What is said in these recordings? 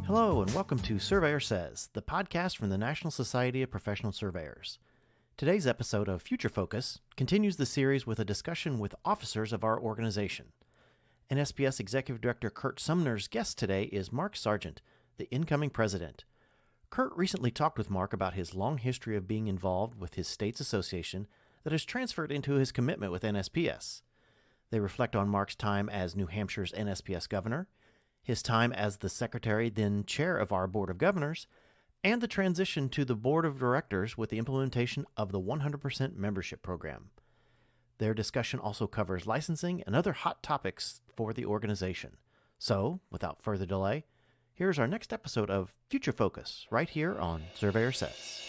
Hello and welcome to Surveyor Says, the podcast from the National Society of Professional Surveyors. Today's episode of Future Focus continues the series with a discussion with officers of our organization. NSPS Executive Director Curt Sumner's guest today is Mark Sargent, the incoming president. Curt recently talked with Mark about his long history of being involved with his state's association that has transferred into his commitment with NSPS. They reflect on Mark's time as New Hampshire's NSPS governor, his time as the secretary, then chair of our Board of Governors, and the transition to the Board of Directors with the implementation of the 100% membership program. Their discussion also covers licensing and other hot topics for the organization. So, without further delay, here's our next episode of Future Focus, right here on Surveyor Says.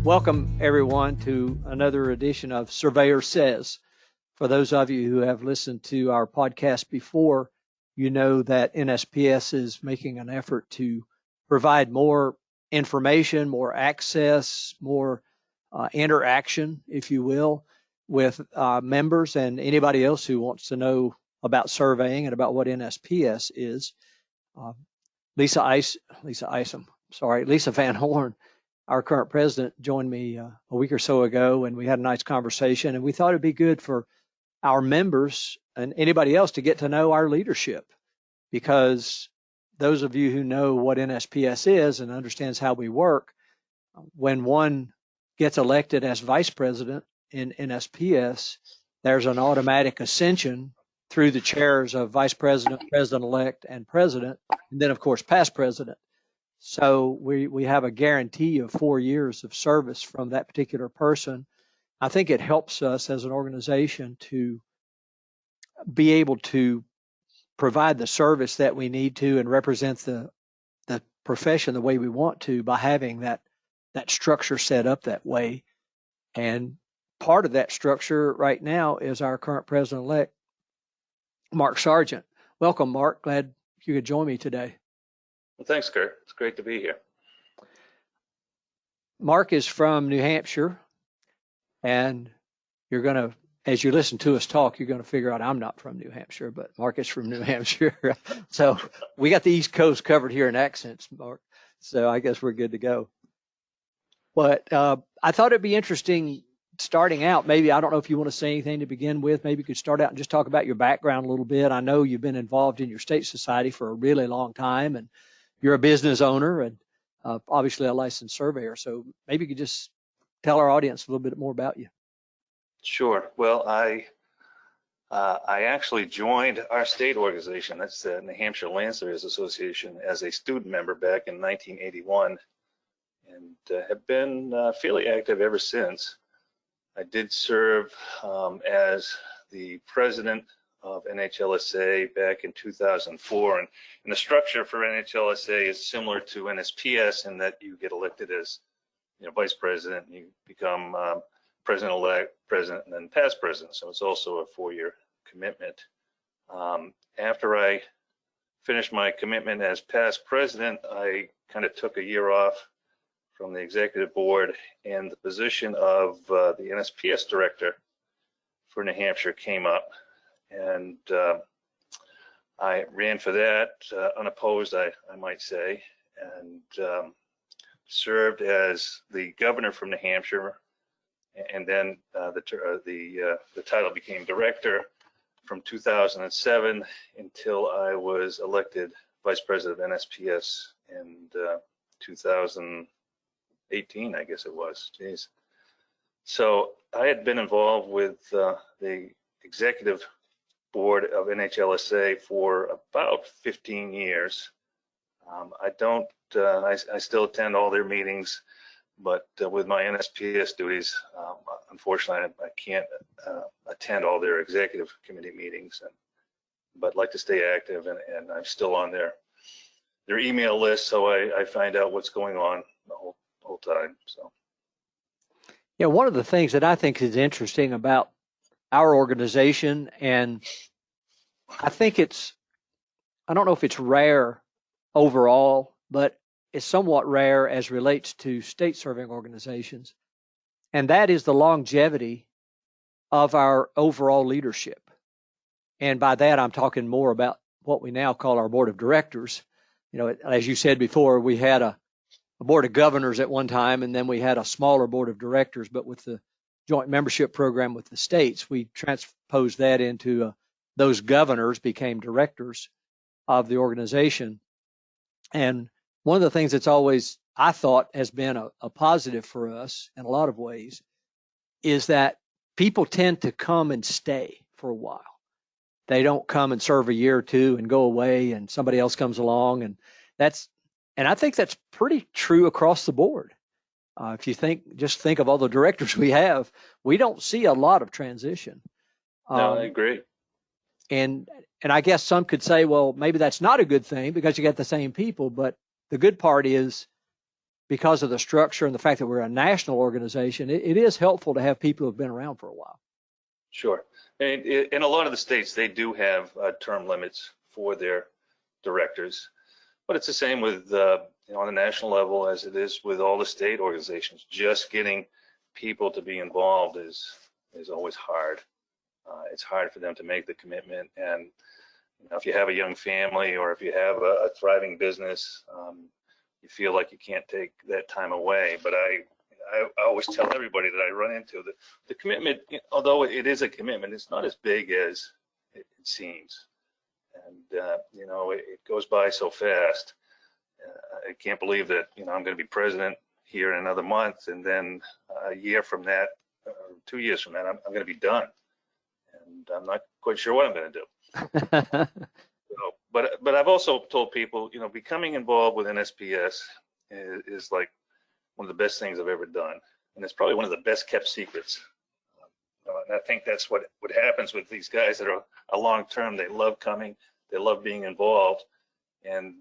Welcome, everyone, to another edition of Surveyor Says. For those of you who have listened to our podcast before, you know that NSPS is making an effort to provide more information, more access, more interaction, if you will, with members and anybody else who wants to know about surveying and about what NSPS is. Lisa Van Horn, our current president, joined me a week or so ago, and we had a nice conversation, and we thought it'd be good for our members and anybody else to get to know our leadership, because those of you who know what NSPS is and understands how we work, when one gets elected as vice president in NSPS, there's an automatic ascension through the chairs of vice president, president-elect, and president, and then, of course, past president. So we have a guarantee of 4 years of service from that particular person. I think it helps us as an organization to be able to provide the service that we need to and represent the profession the way we want to by having that structure set up that way. And part of that structure right now is our current president-elect, Mark Sargent. Welcome, Mark. Glad you could join me today. Well, thanks, Curt. It's great to be here. Mark is from New Hampshire, and you're going to, as you listen to us talk, you're going to figure out I'm not from New Hampshire, but Mark is from New Hampshire. So we got the East Coast covered here in accents, Mark. So I guess we're good to go. But I thought it'd be interesting starting out. Maybe, I don't know if you want to say anything to begin with. Maybe you could start out and just talk about your background a little bit. I know you've been involved in your state society for a really long time, and you're a business owner and obviously a licensed surveyor. So maybe you could just tell our audience a little bit more about you. Sure. Well, I actually joined our state organization, that's the New Hampshire Land Surveyors Association, as a student member back in 1981, and have been fairly active ever since. I did serve as the president of NHLSA back in 2004, and the structure for NHLSA is similar to NSPS in that you get elected as vice president, and you become president-elect, president, and then past president. So it's also a 4-year commitment. After I finished my commitment as past president, I kind of took a year off from the executive board, and the position of the NSPS director for New Hampshire came up. And I ran for that unopposed, I might say, and served as the governor from New Hampshire, and then the title became director from 2007 until I was elected vice president of NSPS in 2018, I guess it was. Jeez. So I had been involved with the executive board of NHLSA for about 15 years. I still attend all their meetings, but with my NSPS duties, unfortunately, I can't attend all their executive committee meetings, but like to stay active, and I'm still on their email list, so I find out what's going on the whole time. So. Yeah, one of the things that I think is interesting about our organization, and I think I don't know if it's rare overall, but it's somewhat rare as relates to state serving organizations, and that is the longevity of our overall leadership. And by that, I'm talking more about what we now call our board of directors. You know, as you said before, we had a board of governors at one time, and then we had a smaller board of directors. But with the joint membership program with the states, we transposed that into those governors became directors of the organization. And one of the things that's always, I thought, has been a positive for us in a lot of ways is that people tend to come and stay for a while. They don't come and serve a year or two and go away and somebody else comes along. And I think that's pretty true across the board. If you just think of all the directors we have, we don't see a lot of transition. No, I agree. And I guess some could say, well, maybe that's not a good thing because you get the same people. But the good part is because of the structure and the fact that we're a national organization, it is helpful to have people who have been around for a while. Sure. And in a lot of the states, they do have term limits for their directors, but it's the same with on the national level as it is with all the state organizations. Just getting people to be involved is always hard. It's hard for them to make the commitment, and if you have a young family or if you have a thriving business, you feel like you can't take that time away. But I always tell everybody that I run into that the commitment, although it is a commitment, it's not as big as it seems. And, it goes by so fast. I can't believe that, I'm going to be president here in another month. And then a year from that, 2 years from that, I'm going to be done. And I'm not quite sure what I'm going to do. But I've also told people, becoming involved with NSPS is like one of the best things I've ever done. And it's probably one of the best kept secrets. And I think that's what happens with these guys that are a long term. They love coming, they love being involved. And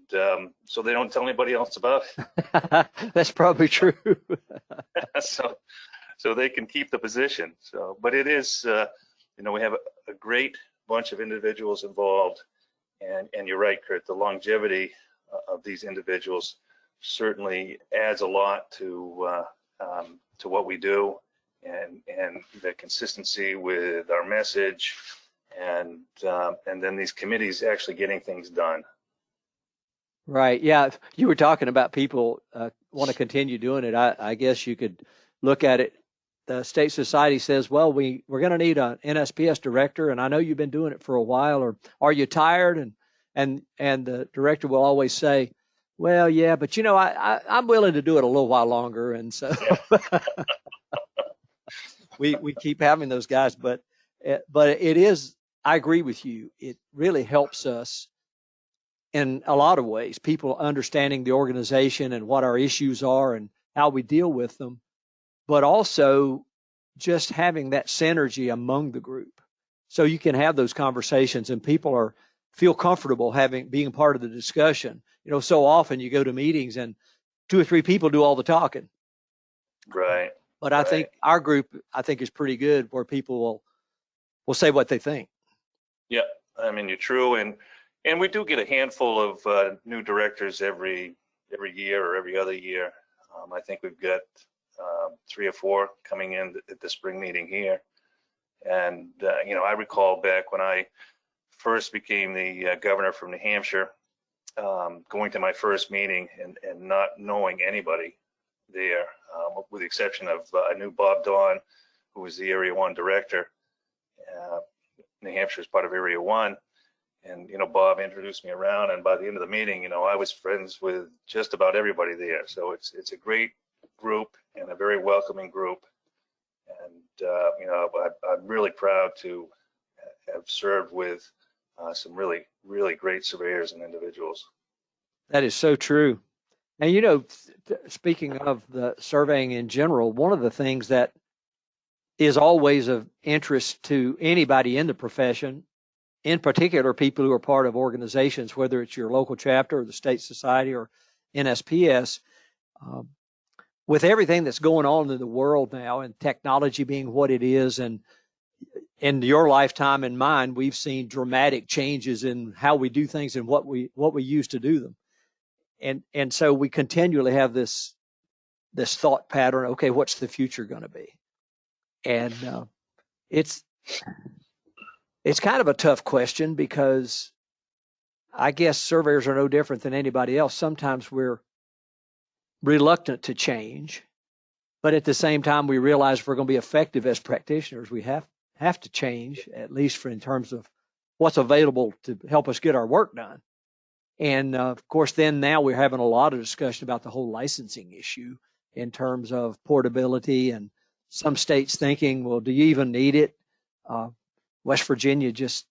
so they don't tell anybody else about it. That's probably true. so they can keep the position. But it is, we have a great bunch of individuals involved. And you're right, Curt, the longevity of these individuals certainly adds a lot to what we do, and the consistency with our message, and then these committees actually getting things done. Right. Yeah. You were talking about people want to continue doing it. I guess you could look at it. The state society says, well, we're going to need an NSPS director, and I know you've been doing it for a while, or are you tired? And the director will always say, well, yeah, but I'm willing to do it a little while longer. And so we keep having those guys, but it is, I agree with you. It really helps us in a lot of ways, people understanding the organization and what our issues are and how we deal with them, but also just having that synergy among the group. So you can have those conversations and people feel comfortable being part of the discussion. So often you go to meetings and 2 or 3 people do all the talking. Right. But I think our group, is pretty good where people will say what they think. Yeah, I mean, you're true. And we do get a handful of new directors every year or every other year. I think we've got 3 or 4 coming in at the spring meeting here. And, I recall back when I first became the governor from New Hampshire, going to my first meeting and not knowing anybody there, with the exception of I knew Bob Dawn, who was the Area 1 director. New Hampshire is part of Area 1. And, Bob introduced me around, and by the end of the meeting, I was friends with just about everybody there. So it's a great group and a very welcoming group. And, I'm really proud to have served with some really, really great surveyors and individuals. That is so true. And, speaking of the surveying in general, one of the things that is always of interest to anybody in the profession, in particular people who are part of organizations, whether it's your local chapter or the state society or NSPS, with everything that's going on in the world now and technology being what it is, and in your lifetime and mine, we've seen dramatic changes in how we do things and what we used to do them. And so we continually have this thought pattern, okay, what's the future going to be? And it's kind of a tough question, because I guess surveyors are no different than anybody else. Sometimes we're reluctant to change, but at the same time, we realize if we're going to be effective as practitioners, we have to change, at least in terms of what's available to help us get our work done. And of course, then now we're having a lot of discussion about the whole licensing issue in terms of portability, and some states thinking, well, do you even need it? West Virginia just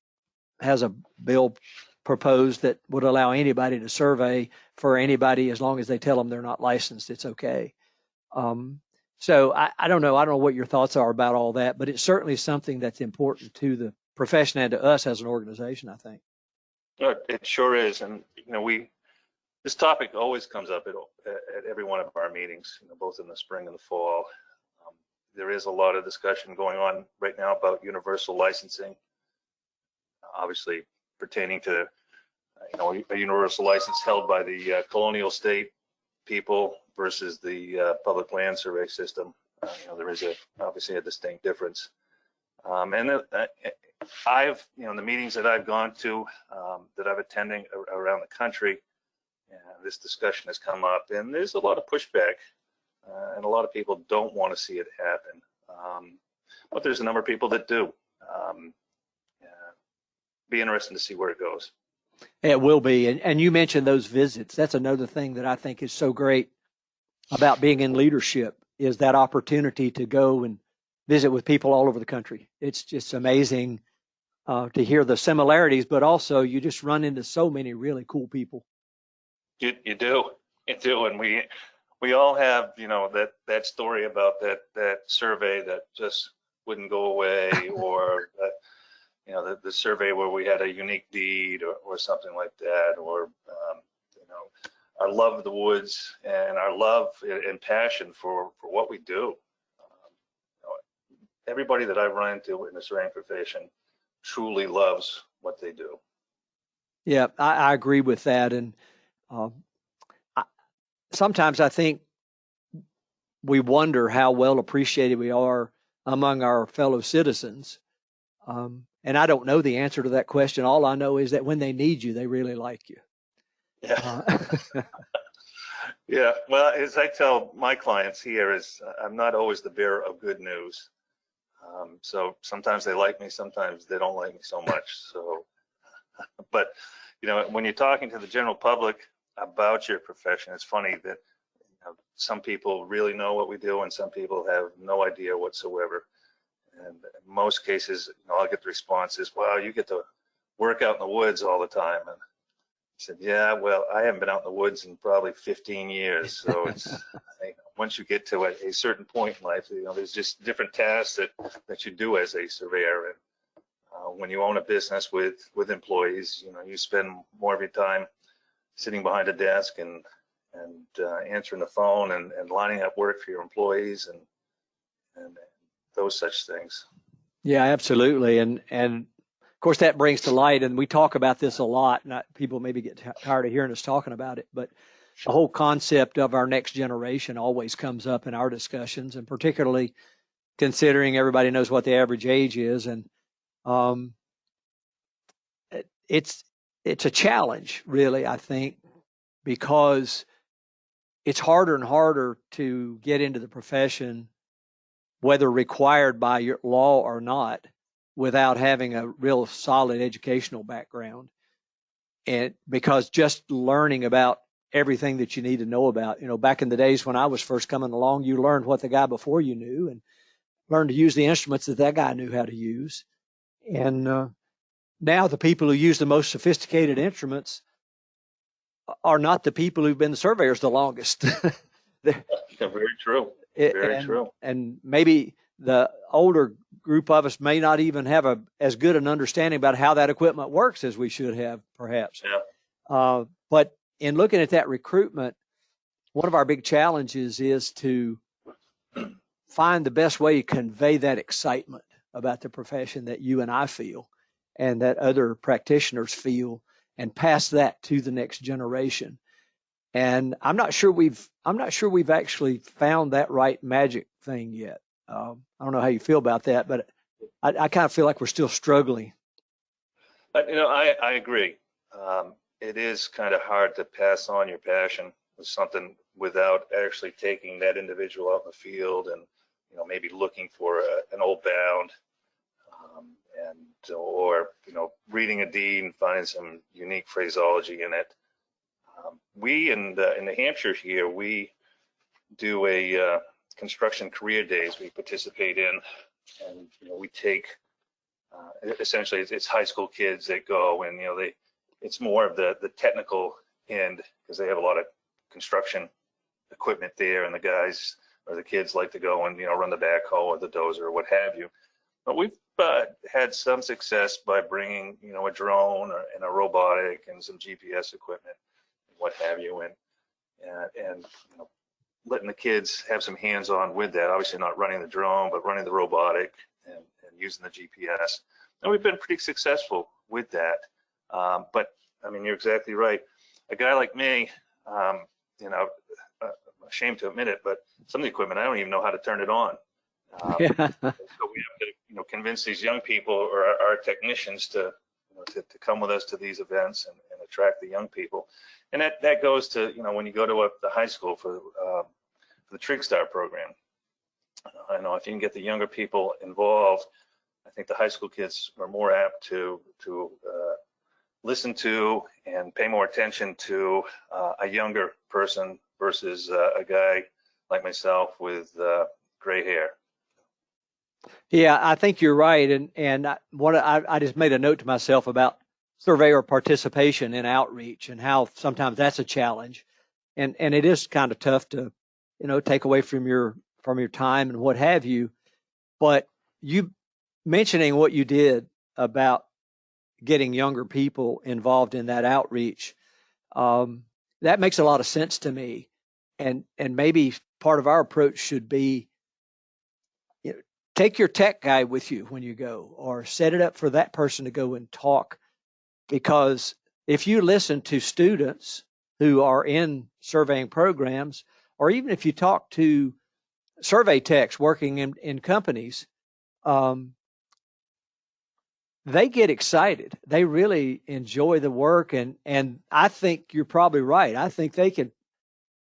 has a bill proposed that would allow anybody to survey for anybody as long as they tell them they're not licensed. It's okay. So I don't know. I don't know what your thoughts are about all that, but it's certainly something that's important to the profession and to us as an organization, I think. It sure is. And, this topic always comes up at every one of our meetings, both in the spring and the fall. There is a lot of discussion going on right now about universal licensing, obviously pertaining to, a universal license held by the colonial state people versus the public land survey system. There is obviously a distinct difference. And I've, the meetings that I've gone to, that I've attending around the country, this discussion has come up, and there's a lot of pushback, and a lot of people don't want to see it happen. But there's a number of people that do. Be interesting to see where it goes. It will be. And you mentioned those visits. That's another thing that I think is so great about being in leadership, is that opportunity to go and visit with people all over the country. It's just amazing to hear the similarities, but also you just run into so many really cool people. You do, and we all have, that story about that survey that just wouldn't go away, or the survey where we had a unique deed or something like that, or our love of the woods and our love and passion for what we do. Everybody that I've run into in the surveying profession truly loves what they do. Yeah, I agree with that. And sometimes I think we wonder how well appreciated we are among our fellow citizens. And I don't know the answer to that question. All I know is that when they need you, they really like you. Yeah. Yeah. Well, as I tell my clients here, is I'm not always the bearer of good news. So sometimes they like me, sometimes they don't like me so much. So, but when you're talking to the general public about your profession, it's funny that some people really know what we do, and some people have no idea whatsoever. And in most cases, I'll get the responses, "Wow, you get to work out in the woods all the time." And I said, "Yeah, well, I haven't been out in the woods in probably 15 years. So it's once you get to a certain point in life, there's just different tasks that you do as a surveyor. And when you own a business with employees, you spend more of your time sitting behind a desk and answering the phone and lining up work for your employees and those such things." Yeah, absolutely. And of course that brings to light, and we talk about this a lot, and people maybe get tired of hearing us talking about it, but the whole concept of our next generation always comes up in our discussions, and particularly considering everybody knows what the average age is. And it's a challenge, really, I think, because it's harder and harder to get into the profession, whether required by your law or not, without having a real solid educational background. And because just learning about everything that you need to know about, back in the days when I was first coming along, you learned what the guy before you knew and learned to use the instruments that guy knew how to use. And now the people who use the most sophisticated instruments are not the people who've been the surveyors the longest. Very true. Very true. And maybe the older group of us may not even have as good an understanding about how that equipment works as we should have, perhaps. Yeah. But in looking at that recruitment, one of our big challenges is to find the best way to convey that excitement about the profession that you and I feel, and that other practitioners feel, and pass that to the next generation. And I'm not sure we've actually found that right magic thing yet. I don't know how you feel about that, but I kind of feel like we're still struggling. I agree. It is kind of hard to pass on your passion with something without actually taking that individual out in the field and, maybe looking for an old bound, or reading a deed and finding some unique phraseology in it. We in New Hampshire here, we do a construction career days we participate in, and we take essentially it's high school kids that go, and it's more of the technical end, because they have a lot of construction equipment there, and the guys or the kids like to go and run the backhoe or the dozer or what have you. But we've had some success by bringing a drone and a robotic and some GPS equipment, what have you, and letting the kids have some hands-on with that. Obviously not running the drone, but running the robotic and using the GPS. And we've been pretty successful with that. But I mean, you're exactly right. A guy like me, I'm ashamed to admit it, but some of the equipment, I don't even know how to turn it on. So we have to, convince these young people or our technicians to come with us to these events and attract the young people. And that goes to, when you go to the high school for the Trig Star program. I know if you can get the younger people involved, I think the high school kids are more apt to listen to and pay more attention to a younger person versus a guy like myself with gray hair. Yeah, I think you're right. And I just made a note to myself about surveyor participation in outreach and how sometimes that's a challenge. And it is kind of tough to, take away from your time and what have you. But you mentioning what you did about getting younger people involved in that outreach, that makes a lot of sense to me. And maybe part of our approach should be, take your tech guy with you when you go, or set it up for that person to go and talk. Because if you listen to students who are in surveying programs, or even if you talk to survey techs working in companies, they get excited. They really enjoy the work. And I think you're probably right. I think they can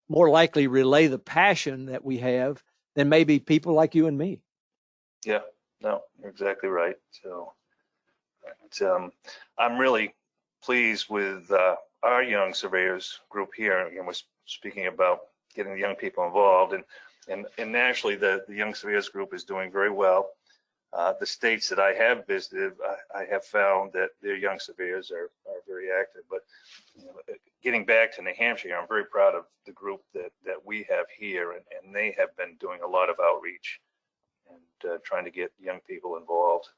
more likely relay the passion that we have than maybe people like you and me. Yeah, no, you're exactly right. So I'm really pleased with our young surveyors group here. Again, we're speaking about getting the young people involved, and nationally, the young surveyors group is doing very well. The states that I have visited, I have found that their young surveyors are very active. But getting back to New Hampshire, I'm very proud of the group that we have here, and they have been doing a lot of outreach and trying to get young people involved.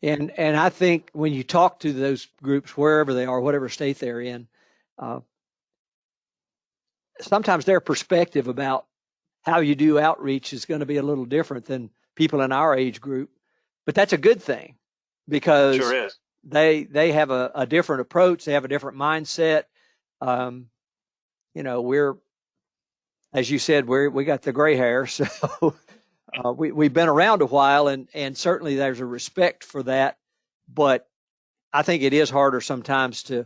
And I think when you talk to those groups, wherever they are, whatever state they're in, sometimes their perspective about how you do outreach is going to be a little different than people in our age group. But that's a good thing, because sure is. They have a different approach. They have a different mindset. We're, as you said, we got the gray hair, so we've been around a while, and certainly there's a respect for that. But I think it is harder sometimes to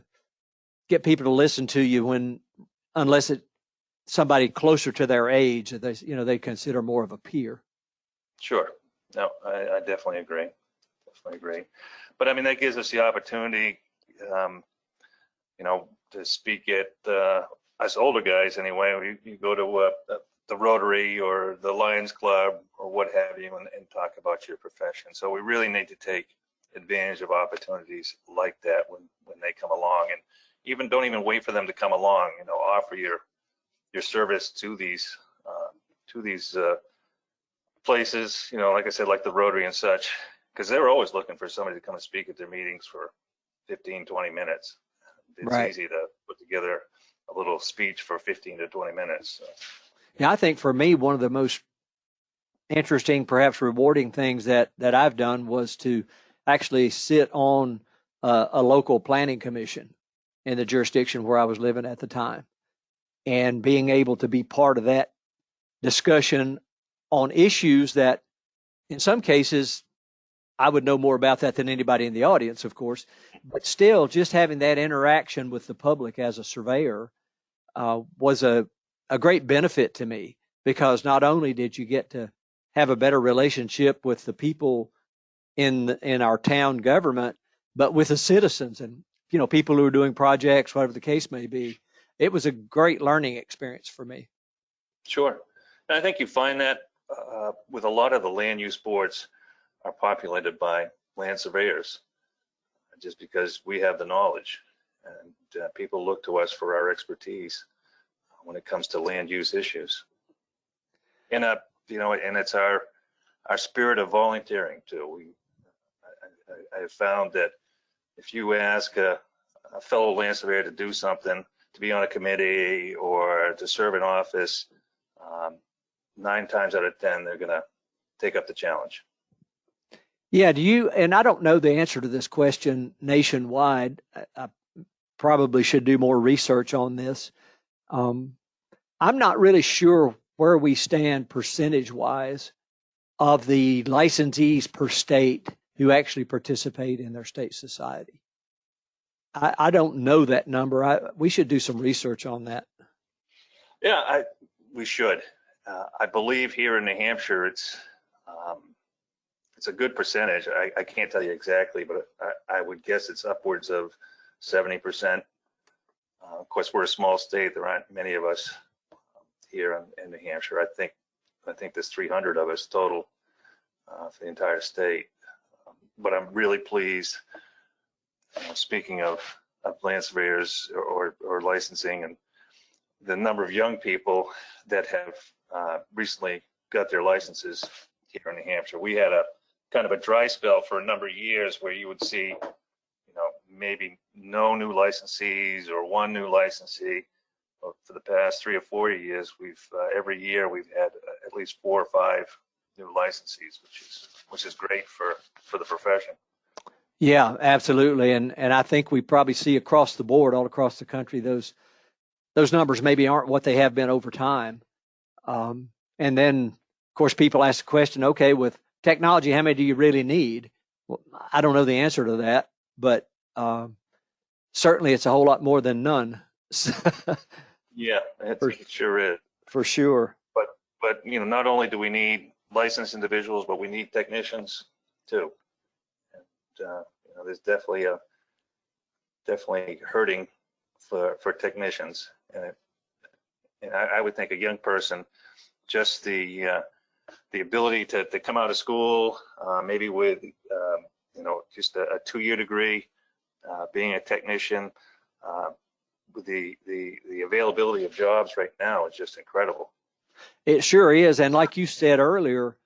get people to listen to you unless it's somebody closer to their age that they consider more of a peer. Sure. No, I definitely agree. But I mean, that gives us the opportunity, to speak at us older guys anyway. You go to the Rotary or the Lions Club or what have you, and talk about your profession. So we really need to take advantage of opportunities like that when they come along, and don't even wait for them to come along. Offer your service to these places. Like I said, like the Rotary and such, because they're always looking for somebody to come and speak at their meetings for 15-20 minutes. It's right. Easy to put together a little speech for 15 to 20 minutes. So. Yeah, I think for me, one of the most interesting, perhaps rewarding things that I've done was to actually sit on a local planning commission in the jurisdiction where I was living at the time, and being able to be part of that discussion on issues that in some cases I would know more about that than anybody in the audience, of course, but still just having that interaction with the public as a surveyor was a great benefit to me, because not only did you get to have a better relationship with the people in our town government, but with the citizens and, you know, people who are doing projects, whatever the case may be. It was a great learning experience for me. Sure. And I think you find that with a lot of the land use boards are populated by land surveyors, just because we have the knowledge, and people look to us for our expertise when it comes to land use issues. And you know, and it's our spirit of volunteering too. I have found that if you ask a fellow land surveyor to do something, to be on a committee or to serve in office, 9 times out of 10 they're going to take up the challenge. Yeah, and I don't know the answer to this question nationwide. I probably should do more research on this. I'm not really sure where we stand percentage-wise of the licensees per state who actually participate in their state society. I don't know that number. We should do some research on that. Yeah, we should. I believe here in New Hampshire, it's a good percentage. I can't tell you exactly, but I would guess it's upwards of 70%. Of course, we're a small state. There aren't many of us here in New Hampshire. I think there's 300 of us total for the entire state. But I'm really pleased. Speaking of land surveyors or licensing, and the number of young people that have recently got their licenses here in New Hampshire. We had a kind of a dry spell for a number of years where you would see, you know, maybe no new licensees or one new licensee. Well, for the past 3 or 4 years, every year we've had at least 4 or 5 new licensees, which is great for the profession. Yeah, absolutely. And I think we probably see across the board, all across the country, those numbers maybe aren't what they have been over time. And then, of course, people ask the question, okay, with technology, how many do you really need? Well, I don't know the answer to that, but certainly it's a whole lot more than none. Yeah, it sure is. For sure. But you know, not only do we need licensed individuals, but we need technicians too. And you know, there's definitely hurting for technicians, and I would think a young person, just the ability to come out of school, maybe with you know, just a 2-year degree, being a technician, with the availability of jobs right now is just incredible. It sure is. And like you said earlier,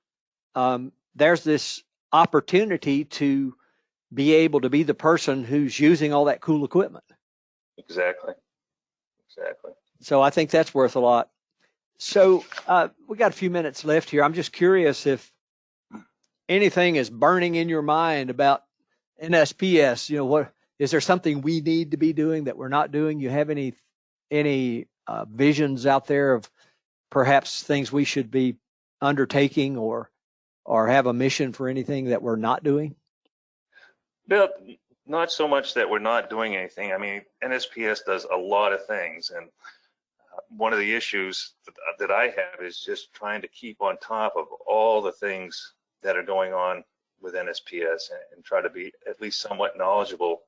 there's this opportunity to be able to be the person who's using all that cool equipment. Exactly. So I think that's worth a lot. So we got a few minutes left here. I'm just curious if anything is burning in your mind about NSPS. You know, what is there something we need to be doing that we're not doing? You have any visions out there of perhaps things we should be undertaking or have a mission for anything that we're not doing? Bill, not so much that we're not doing anything. I mean, NSPS does a lot of things, and one of the issues that I have is just trying to keep on top of all the things that are going on with NSPS and try to be at least somewhat knowledgeable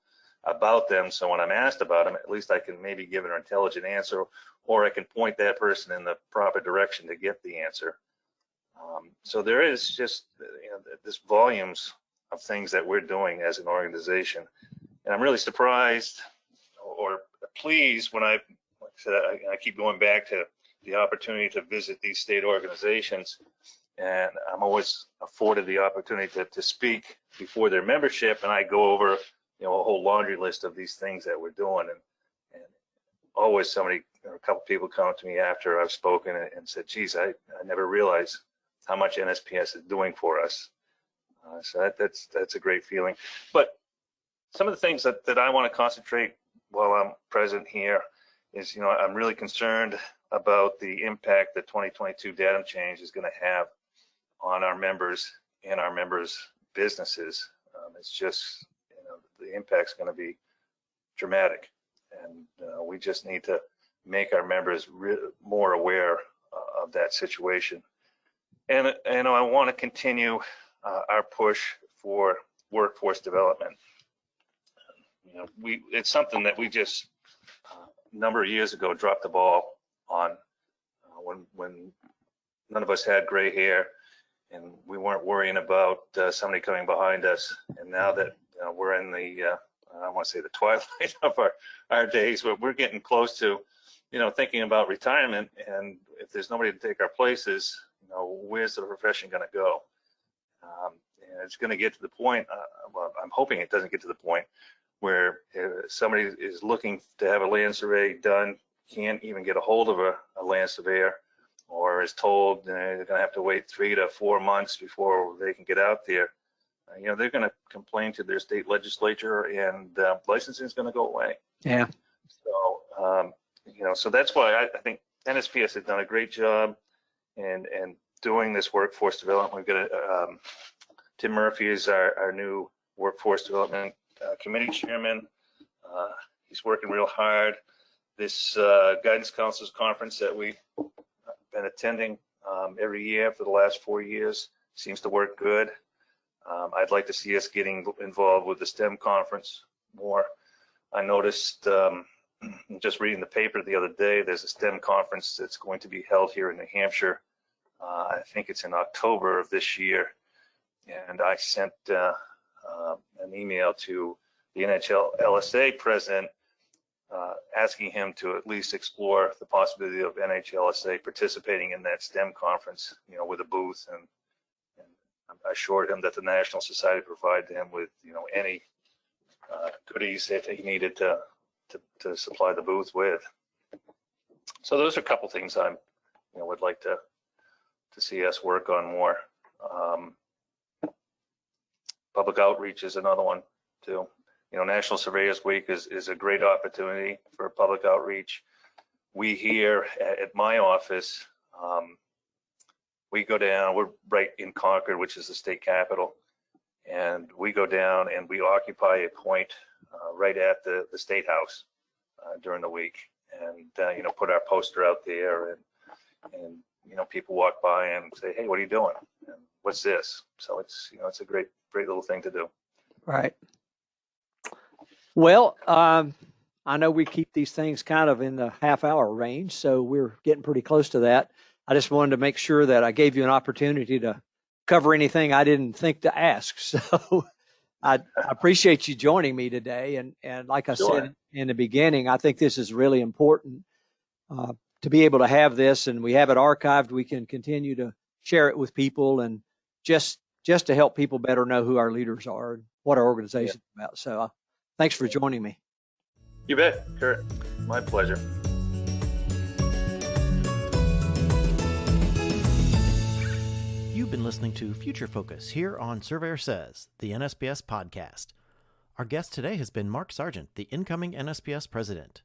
about them. So when I'm asked about them, at least I can maybe give an intelligent answer, or I can point that person in the proper direction to get the answer. So there is just, you know, this volumes of things that we're doing as an organization. And I'm really surprised or pleased when I keep going back to the opportunity to visit these state organizations, and I'm always afforded the opportunity to speak before their membership, and I go over, you know, a whole laundry list of these things that we're doing, and always a couple people come up to me after I've spoken and said, geez, I never realized how much NSPS is doing for us. So that's a great feeling. But some of the things that I want to concentrate while I'm present here is, you know, I'm really concerned about the impact that 2022 datum change is going to have on our members and our members' businesses. It's just, the impact's going to be dramatic, and we just need to make our members more aware of that situation. And I want to continue our push for workforce development. It's something that we just a number of years ago dropped the ball on when none of us had gray hair and we weren't worrying about somebody coming behind us. And now that we're in the I don't want to say the twilight of our days, but we're getting close to thinking about retirement, and if there's nobody to take our places, where's the profession going to go? And it's going to get to the point, well, I'm hoping it doesn't get to the point where somebody is looking to have a land survey done, can't even get a hold of a land surveyor, or is told they're going to have to wait 3 to 4 months before they can get out there. They're going to complain to their state legislature, and licensing is going to go away. Yeah. So, so that's why I think NSPS has done a great job and doing this workforce development. We've got Tim Murphy is our new workforce development committee chairman. He's working real hard. This guidance councils conference that we've been attending every year for the last 4 years seems to work good. I'd like to see us getting involved with the STEM conference more. I noticed just reading the paper the other day, there's a STEM conference that's going to be held here in New Hampshire. I think it's in October of this year. And I sent an email to the NHLSA president asking him to at least explore the possibility of NHLSA participating in that STEM conference, with a booth. And I assured him that the National Society provided him with, any goodies that he needed to supply the booth with. So those are a couple things I would like to see us work on more. Public outreach is another one too. National Surveyors Week is a great opportunity for public outreach. We here at my office, we go down, we're right in Concord, which is the state capital, and we go down and we occupy a point right at the State House during the week, and put our poster out there, and people walk by and say, hey, what are you doing? And what's this? So it's it's a great little thing to do. Right. Well, I know we keep these things kind of in the half-hour range, so we're getting pretty close to that. I just wanted to make sure that I gave you an opportunity to cover anything I didn't think to ask. So I appreciate you joining me today. And like I said in the beginning, I think this is really important to be able to have this, and we have it archived. We can continue to share it with people, and just to help people better know who our leaders are and what our organization is about. So thanks for joining me. You bet, Curt. My pleasure. You've been listening to Future Focus here on Surveyor Says, the NSPS podcast. Our guest today has been Mark Sargent, the incoming NSPS President.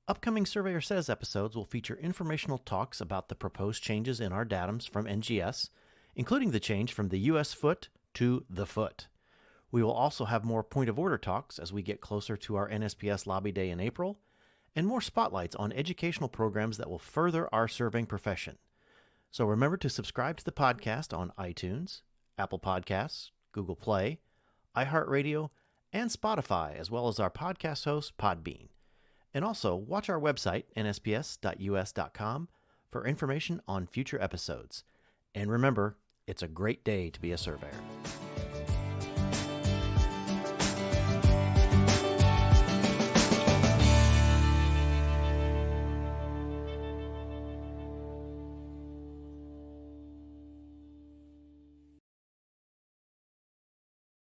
Upcoming Surveyor Says episodes will feature informational talks about the proposed changes in our datums from NGS, including the change from the U.S. foot to the foot. We will also have more point of order talks as we get closer to our NSPS Lobby Day in April, and more spotlights on educational programs that will further our surveying profession. So remember to subscribe to the podcast on iTunes, Apple Podcasts, Google Play, iHeartRadio, and Spotify, as well as our podcast host, Podbean. And also watch our website, nsps.us.com, for information on future episodes. And remember, it's a great day to be a surveyor.